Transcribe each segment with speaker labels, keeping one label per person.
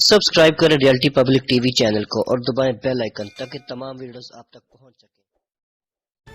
Speaker 1: Subscribe करें reality public TV channel को और दबाएं बेल आइकन ताकि तमाम वीडियोस आप तक पहुंच सके।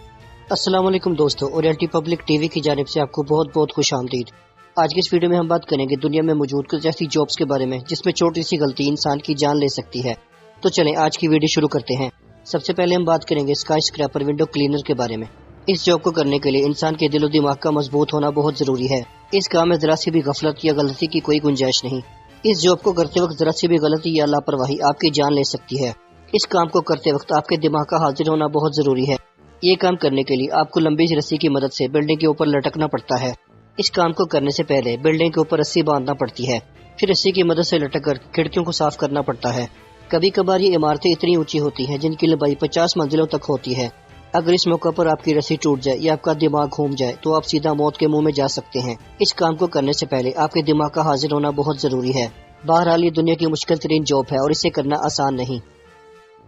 Speaker 1: अस्सलाम वालेकुम दोस्तों, और रियलिटी पब्लिक टीवी की जानिब से आपको बहुत बहुत खुश आमदीद। आज की इस वीडियो में हम बात करेंगे दुनिया में मौजूद कुछ ऐसी जॉब्स के बारे में जिसमें छोटी सी गलती इंसान की जान ले सकती है। तो चलें आज की वीडियो शुरू करते हैं। सबसे पहले हम बात करेंगे स्काई स्क्रैपर विंडो क्लीनर के बारे में। इस जॉब को करने के लिए इंसान के दिलो दिमाग का मजबूत होना बहुत जरूरी है। इस काम में जरा सी भी गफलत या गलती की कोई गुंजाइश नहीं। इस जॉब को करते वक्त जरा सी भी गलती या लापरवाही आपकी जान ले सकती है। इस काम को करते वक्त आपके दिमाग का हाजिर होना बहुत जरूरी है। ये काम करने के लिए आपको लंबी रस्सी की मदद से बिल्डिंग के ऊपर लटकना पड़ता है। इस काम को करने से पहले बिल्डिंग के ऊपर रस्सी बांधना पड़ती है, फिर रस्सी की मदद से लटक कर खिड़कियों को साफ करना पड़ता है। कभी कभार ये इमारतें इतनी ऊंची होती हैं जिनकी लंबाई 50 मंजिलों तक होती है। अगर इस मौके पर आपकी रस्सी टूट जाए या आपका दिमाग घूम जाए तो आप सीधा मौत के मुंह में जा सकते हैं। इस काम को करने से पहले आपके दिमाग का हाजिर होना बहुत जरूरी है। बहरहाल ये दुनिया की मुश्किल तरीन जॉब है और इसे करना आसान नहीं।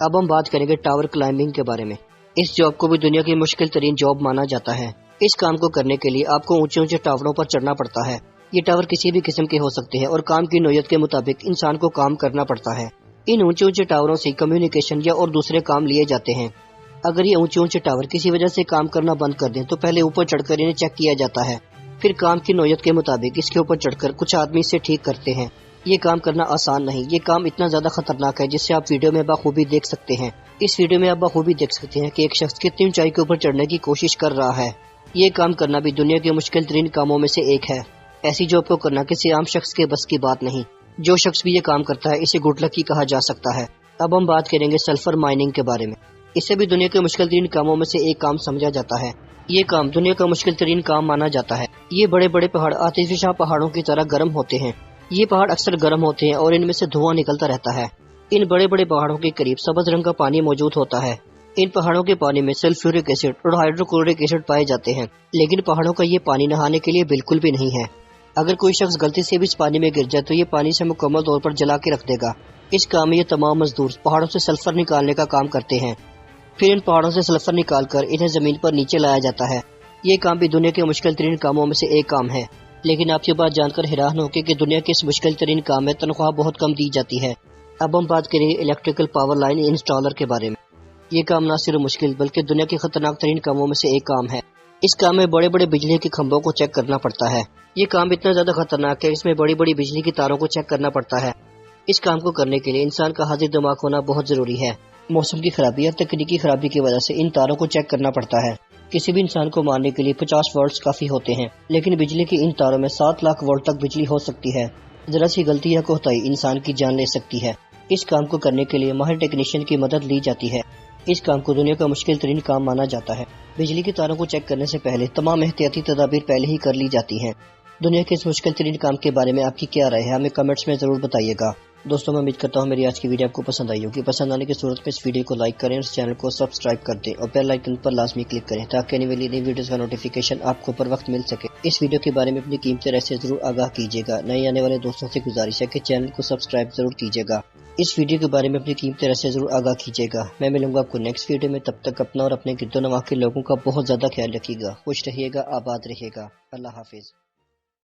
Speaker 1: अब हम बात करेंगे टावर क्लाइंबिंग के बारे में। इस जॉब को भी दुनिया की मुश्किल तरीन जॉब माना जाता है। इस काम को करने के लिए आपको ऊंचे ऊंचे टावरों पर चढ़ना पड़ता है। ये टावर किसी भी किस्म के हो सकते हैं और काम की नौयत के मुताबिक इंसान को काम करना पड़ता है। इन ऊंचे ऊंचे टावरों से कम्युनिकेशन या और दूसरे काम लिए जाते हैं। अगर ये ऊंचे ऊंचे टावर किसी वजह से काम करना बंद कर दें तो पहले ऊपर चढ़कर इन्हें चेक किया जाता है, फिर काम की नौयत के मुताबिक इसके ऊपर चढ़कर कुछ आदमी इसे ठीक करते हैं। ये काम करना आसान नहीं, ये काम इतना ज्यादा खतरनाक है जिससे आप वीडियो में बखूबी देख सकते हैं। इस वीडियो में आप बखूबी देख सकते हैं कि एक शख्स कितनी ऊंचाई के ऊपर चढ़ने की कोशिश कर रहा है। ये काम करना भी दुनिया के मुश्किल तरीन कामों में से एक है। ऐसी जॉब को करना किसी आम शख्स के बस की बात नहीं। जो शख्स भी ये काम करता है इसे गुड लकी कहा जा सकता है। अब हम बात करेंगे सल्फर माइनिंग के बारे में। इसे भी दुनिया के मुश्किल तरीन कामों में से एक काम समझा जाता है। ये काम दुनिया का मुश्किल तरीन काम माना जाता है। ये बड़े बड़े पहाड़ आतिशिया पहाड़ों की तरह गर्म होते हैं। ये पहाड़ अक्सर गर्म होते हैं और इनमें से धुआं निकलता रहता है। इन बड़े बड़े पहाड़ों के करीब सब्ज रंग का पानी मौजूद होता है। इन पहाड़ों के पानी में सल्फ्यूरिक एसिड और हाइड्रोक्लोरिक एसिड पाए जाते हैं, लेकिन पहाड़ों का ये पानी नहाने के लिए बिल्कुल भी नहीं है। अगर कोई शख्स गलती से भी इस पानी में गिर जाए तो ये पानी से मुकम्मल तौर पर जला के रख देगा। इस काम में ये तमाम मजदूर पहाड़ों से सल्फर निकालने का काम करते हैं। फिर इन पहाड़ों से सल्फर निकालकर इन्हें जमीन पर नीचे लाया जाता है। ये काम भी दुनिया के मुश्किल तरीन कामों में से एक काम है। लेकिन आप ये बात जानकर हैरान होंगे कि दुनिया के इस मुश्किल तरीन काम में तनख्वाह बहुत कम दी जाती है। अब हम बात करेंगे इलेक्ट्रिकल पावर लाइन इंस्टॉलर के बारे में। ये काम न सिर्फ मुश्किल बल्कि दुनिया के खतरनाक तरीन कामों में से एक काम है। इस काम में बड़े बड़े बिजली के खंभों को चेक करना पड़ता है। ये काम इतना ज्यादा खतरनाक है, इसमें बड़ी बड़ी बिजली की तारों को चेक करना पड़ता है। इस काम को करने के लिए इंसान का हाजिर दिमाग होना बहुत जरूरी है। मौसम की खराबी या तकनीकी खराबी की वजह से इन तारों को चेक करना पड़ता है। किसी भी इंसान को मारने के लिए 50 वोल्ट काफी होते हैं, लेकिन बिजली की इन तारों में 7 लाख वोल्ट तक बिजली हो सकती है। जरा सी गलती या कोताही इंसान की जान ले सकती है। इस काम को करने के लिए माहिर टेक्नीशियन की मदद ली जाती है। इस काम को दुनिया का मुश्किल तरीन काम माना जाता है। बिजली की तारों को चेक करने से पहले तमाम एहतियाती तदाबीर पहले ही कर ली जाती हैं। दुनिया के इस मुश्किल तरीन काम के बारे में आपकी क्या राय है, हमें कमेंट्स में जरूर बताइएगा। दोस्तों, मैं उम्मीद करता हूँ मेरी आज की वीडियो आपको पसंद आई होगी। पसंद आने की सूरत में इस वीडियो को लाइक करें और इस चैनल को सब्सक्राइब कर दें और बेल आइकन पर लाजमी क्लिक करें ताकि आने वाली नई वीडियोस का नोटिफिकेशन आपको पर वक्त मिल सके। इस वीडियो के बारे में अपनी कीमती राय से जरूर आगाह कीजिएगा। नए आने वाले दोस्तों से गुजारिश है कि चैनल को सब्सक्राइब जरूर कीजिएगा। इस वीडियो के बारे में अपनी कीमती राय से जरूर आगाह कीजिएगा। मैं मिलूंगा आपको नेक्स्ट वीडियो में। तब तक अपना और अपने गिरदो नवाह के लोगों का बहुत ज्यादा ख्याल रखिएगा। खुश रहिएगा, आबाद रहिएगा। अल्लाह हाफिज।